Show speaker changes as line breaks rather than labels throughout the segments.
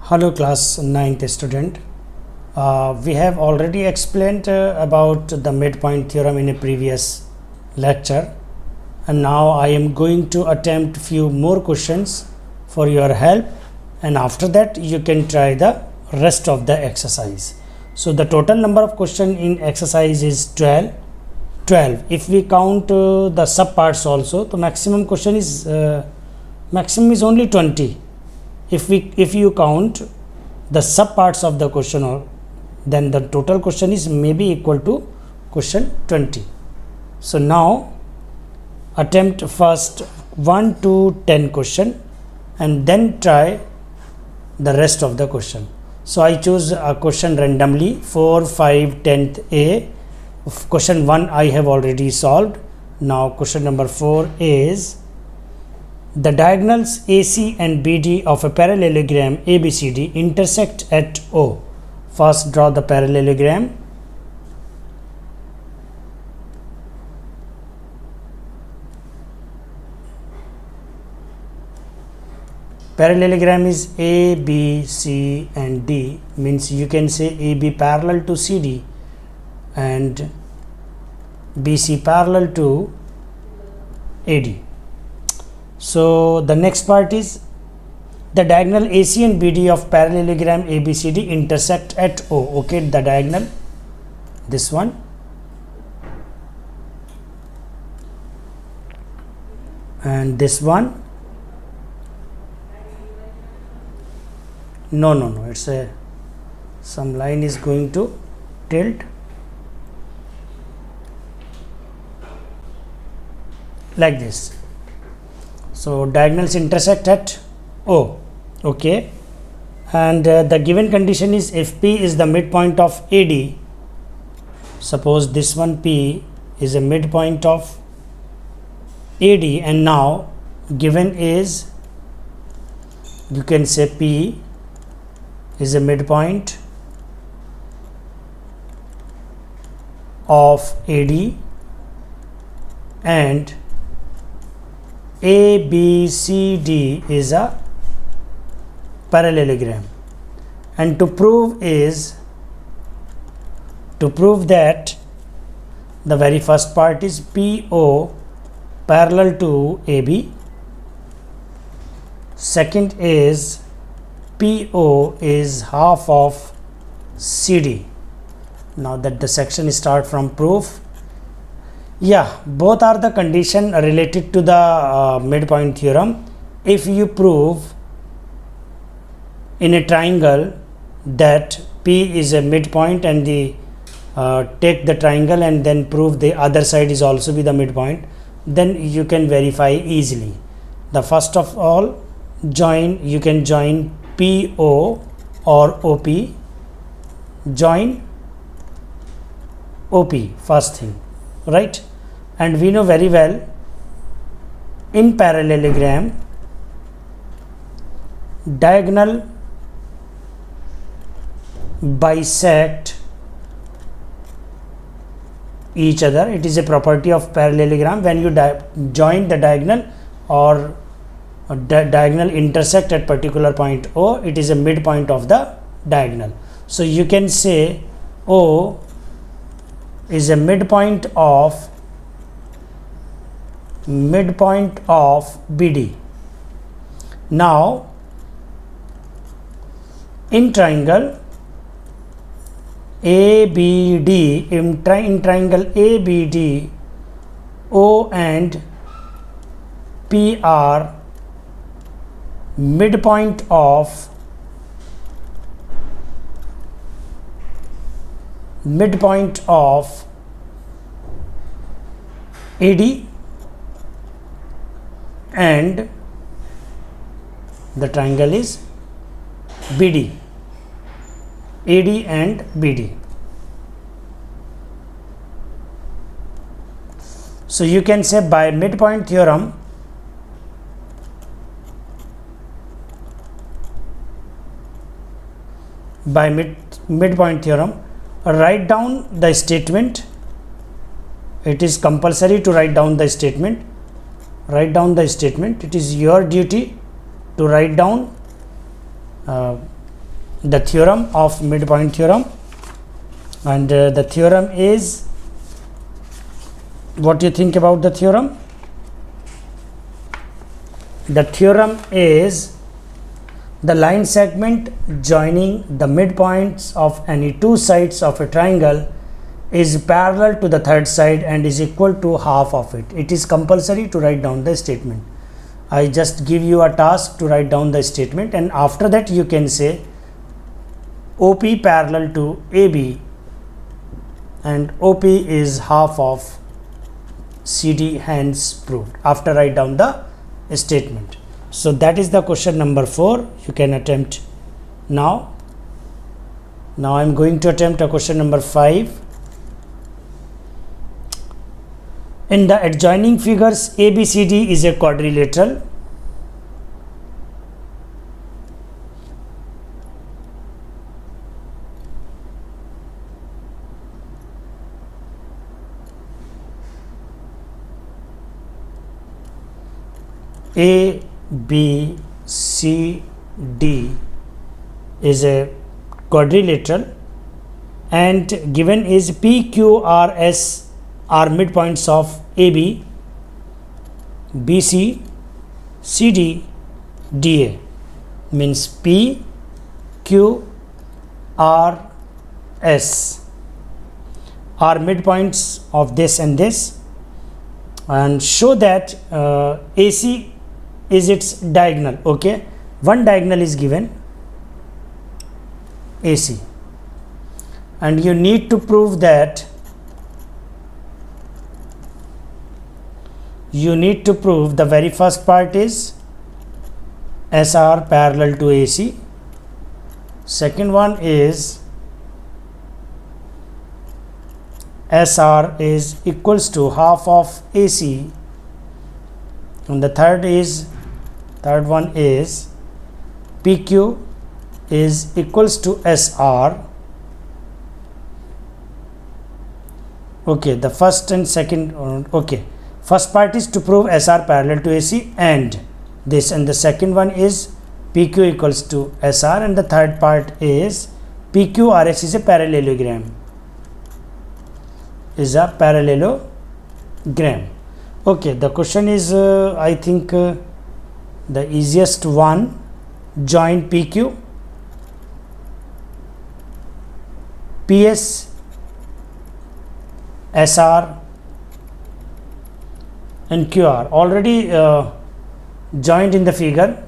Hello class 9th student. We have already explained about the midpoint theorem in a previous lecture, and now I am going to attempt few more questions for your help, and after that you can try the rest of the exercise. So the total number of question in exercise is 12. If we count the sub parts also, the maximum question is maximum is only 20. If you count the sub parts of the question, then the total question is maybe equal to question 20. So now attempt first 1 to 10 question and then try the rest of the question. So I choose a question randomly 4, 5, 10th A. Question 1 I have already solved. Now question number 4 is the diagonals AC and BD of a parallelogram ABCD intersect at O. First draw the parallelogram. Parallelogram is A, B, C and D, means you can say AB parallel to CD and BC parallel to AD. So the next part is the diagonal AC and BD of parallelogram ABCD intersect at O. Okay, the diagonal, this one, and this one. No, it's a some line is going to tilt like this. So diagonals intersect at O. Okay, and the given condition is if P is the midpoint of AD, suppose this one P is a midpoint of AD, and now given is, you can say P is a midpoint of AD and ABCD is a parallelogram, and to prove that the very first part is PO parallel to AB, second is PO is half of CD. Now that the section start from proof, both are the condition related to the midpoint theorem. If you prove in a triangle that P is a midpoint and the take the triangle and then prove the other side is also be the midpoint, then you can verify easily. The first of all, you can join PO or OP, join OP first thing, right? And we know very well in parallelogram diagonal bisect each other. It is a property of parallelogram. When you join the diagonal or diagonal intersect at particular point O, it is a midpoint of the diagonal. So you can say O is a midpoint of BD. Now in triangle ABD, in triangle ABD, O and P are midpoint of AD and the triangle is BD, AD and BD. So you can say by midpoint theorem, write down the statement. It is compulsory to write down the statement. It is your duty to write down the theorem of midpoint theorem, and the theorem is, what do you think about the theorem? The theorem is the line segment joining the midpoints of any two sides of a triangle is parallel to the third side and is equal to half of it. It is compulsory to write down the statement. I just give you a task to write down the statement, and after that you can say OP parallel to AB and OP is half of CD, hence proved, after write down the statement. So that is the question number 4. You can attempt now. Now I am going to attempt a question number 5. In the adjoining figures, ABCD is a quadrilateral. A, B, C, D is a quadrilateral, and given is P, Q, R, S are midpoints of AB, BC, CD, DA. Means P, Q, R, S are midpoints of this and this, and show that AC is its diagonal. Okay, one diagonal is given, AC, and you need to prove that the very first part is SR parallel to AC. Second one is SR is equals to half of AC, and the third one is PQ is equals to SR. Okay, the first and second, okay, first part is to prove SR parallel to AC and this, and the second one is PQ equals to SR, and the third part is PQRS is a parallelogram. Okay, the question is I think the easiest one. Join PQ, PS, SR and QR already joined in the figure,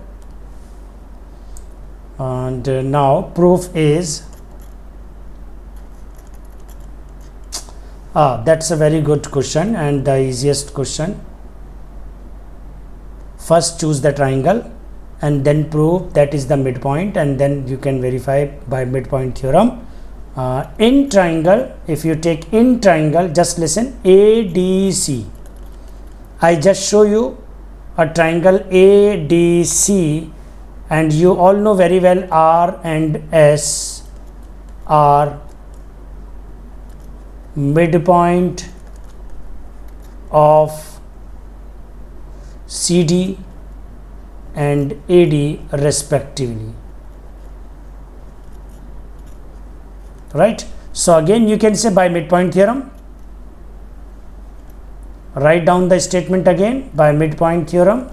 and now proof is that's a very good question and the easiest question. First choose the triangle and then prove that is the midpoint, and then you can verify by midpoint theorem. In triangle, if you take in triangle, just listen, ADC, I just show you a triangle ADC, and you all know very well R and S are midpoint of CD and AD respectively, right? So again you can say by midpoint theorem, write down the statement again by midpoint theorem.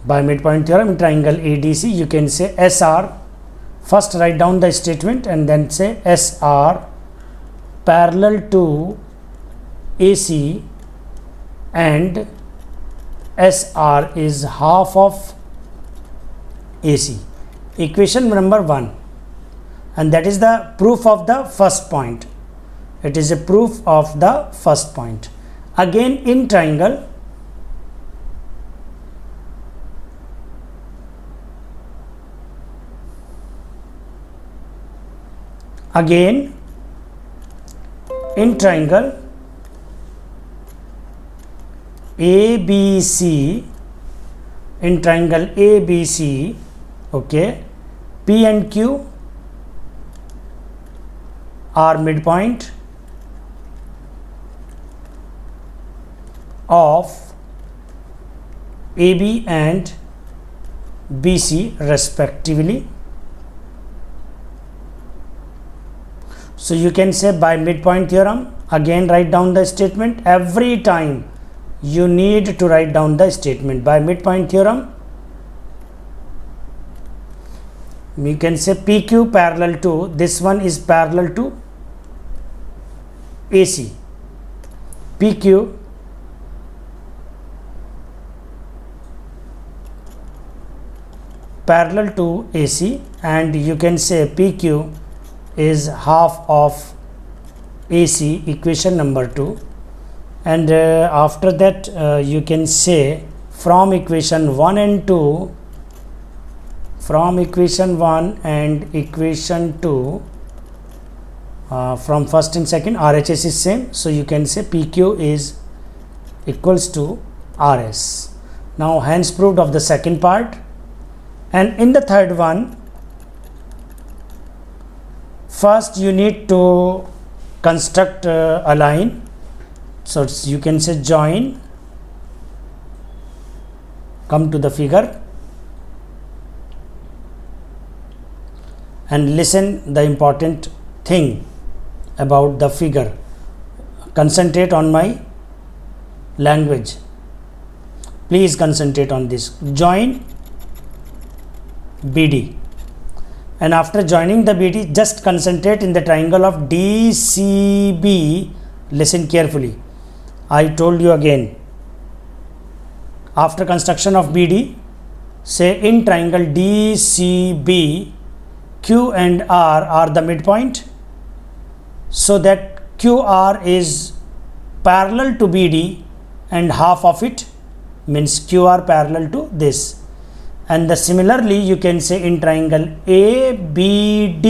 By midpoint theorem in triangle ADC you can say SR, first write down the statement and then say SR parallel to AC and SR is half of AC. Equation number 1, and that is the proof of the first point. It is a proof of the first point. Again in triangle, again in triangle ABC, in triangle ABC, okay, P and Q are midpoint of AB and BC respectively. So you can say by midpoint theorem, again write down the statement. Every time you need to write down the statement. By midpoint theorem, we can say PQ parallel to, this one is parallel to AC. PQ parallel to AC, and you can say PQ is half of AC, equation number 2. And after that you can say from equation 1 and 2, from equation 1 and equation 2, from first and second, RHS is same, so you can say PQ is equals to RS. Now hence proved of the second part. And in the third one, first you need to construct a line. So you can say join, come to the figure and listen the important thing about the figure. Concentrate on my language. Please concentrate on this. Join BD, and after joining the BD, just concentrate in the triangle of DCB. Listen carefully. I told you again, after construction of BD, say in triangle DCB, Q and R are the midpoint, so that QR is parallel to BD and half of it means QR parallel to this. And similarly you can say in triangle ABD,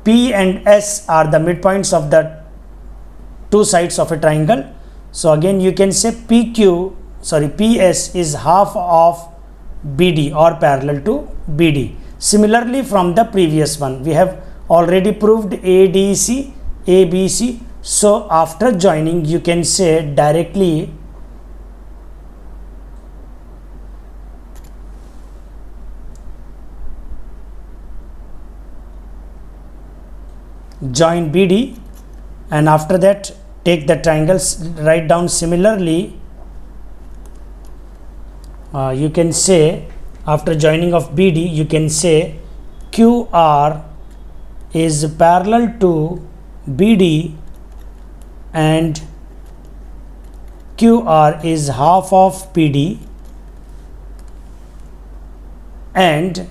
P and S are the midpoints of the two sides of a triangle. So again you can say PS is half of BD or parallel to BD. Similarly from the previous one, we have already proved ADC, ABC. So after joining you can say directly join BD, and after that take the triangles, write down similarly. You can say after joining of BD, you can say QR is parallel to BD and QR is half of PD, and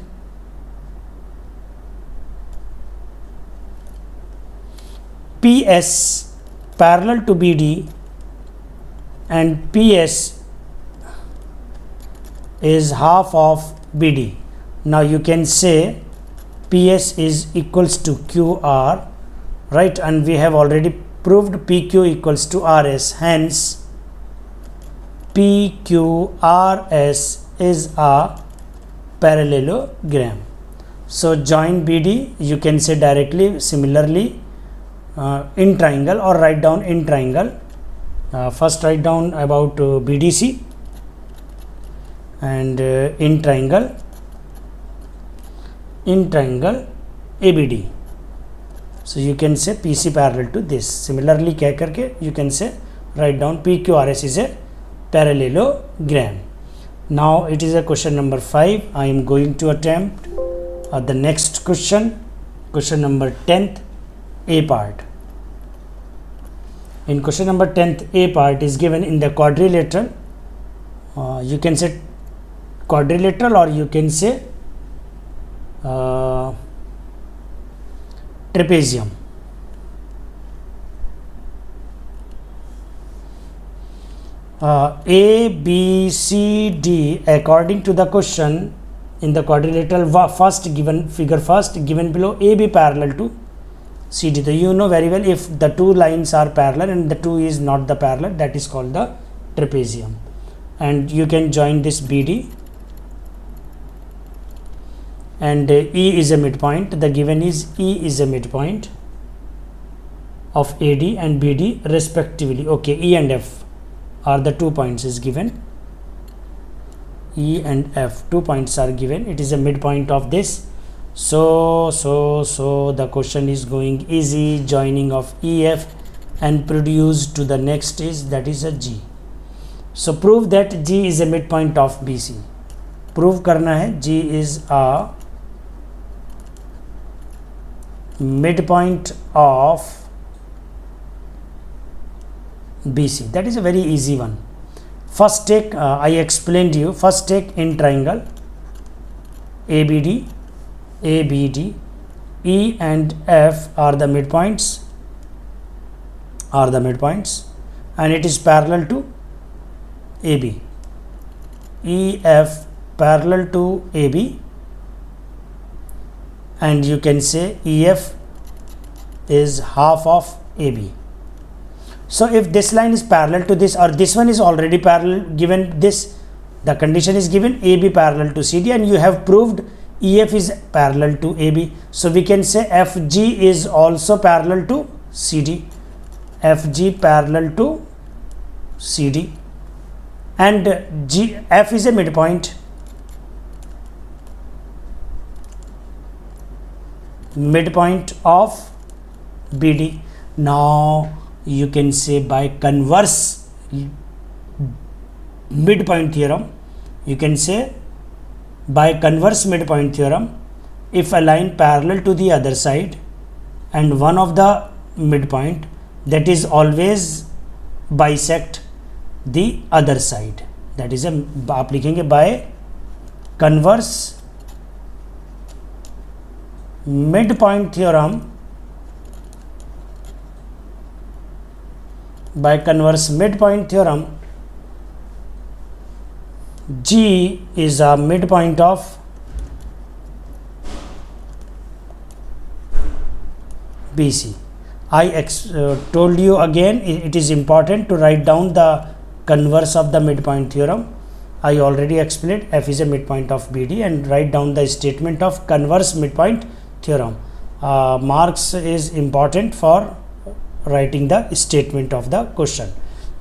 PS parallel to BD and PS is half of BD. Now you can say PS is equals to QR, right? And we have already proved PQ equals to RS. Hence PQRS is a parallelogram. So join BD, you can say directly similarly in triangle, or write down in triangle. First write down about BDC and in triangle ABD. So you can say PC parallel to this. Similarly keh karke you can say write down PQRS is a parallelogram. Now it is a question number 5. I am going to attempt the next question number 10th A part. In question number 10th A part is given in the quadrilateral. You can say quadrilateral, or you can say trapezium. A, B, C, D according to the question in the quadrilateral. First given figure, first given below, AB parallel to CD. So you know very well, if the two lines are parallel and the two is not the parallel, that is called the trapezium. And you can join this BD, and E is a midpoint. The given is E is a midpoint of AD and BD respectively. Okay, E and F. are the 2 points is given. E and F, 2 points are given. It is a midpoint of this. So the question is going easy. Joining of EF and produce to the next is, that is a G. So prove that G is a midpoint of BC. Prove करना है G is a midpoint of BC. That is a very easy one. First take, I explained you, first take in triangle ABD, E and F are the midpoints, and it is parallel to AB. EF parallel to AB, and you can say EF is half of AB. So if this line is parallel to this, or this one is already parallel, given this, the condition is given AB parallel to CD, and you have proved EF is parallel to AB. So we can say FG is also parallel to CD. FG parallel to CD, and F is a midpoint. Midpoint of BD. Now you can say by converse midpoint theorem, you can say by converse midpoint theorem, if a line parallel to the other side and one of the midpoint, that is always bisect the other side. That is आप लिखेंगे by converse midpoint theorem. By converse midpoint theorem, G is a midpoint of BC. I told you again, it is important to write down the converse of the midpoint theorem. I already explained F is a midpoint of BD, and write down the statement of converse midpoint theorem. Marks is important for writing the statement of the question.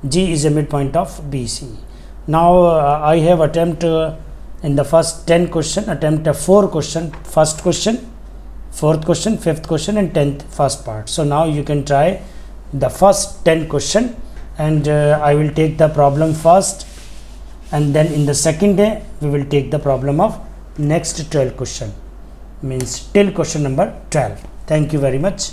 G is a midpoint of BC. Now I have attempt in the first 10 question, attempt a 4 question, first question, fourth question, fifth question, and 10th first part. So now you can try the first 10 question, and I will take the problem first, and then in the second day we will take the problem of next 12 question, means till question number 12. Thank you very much.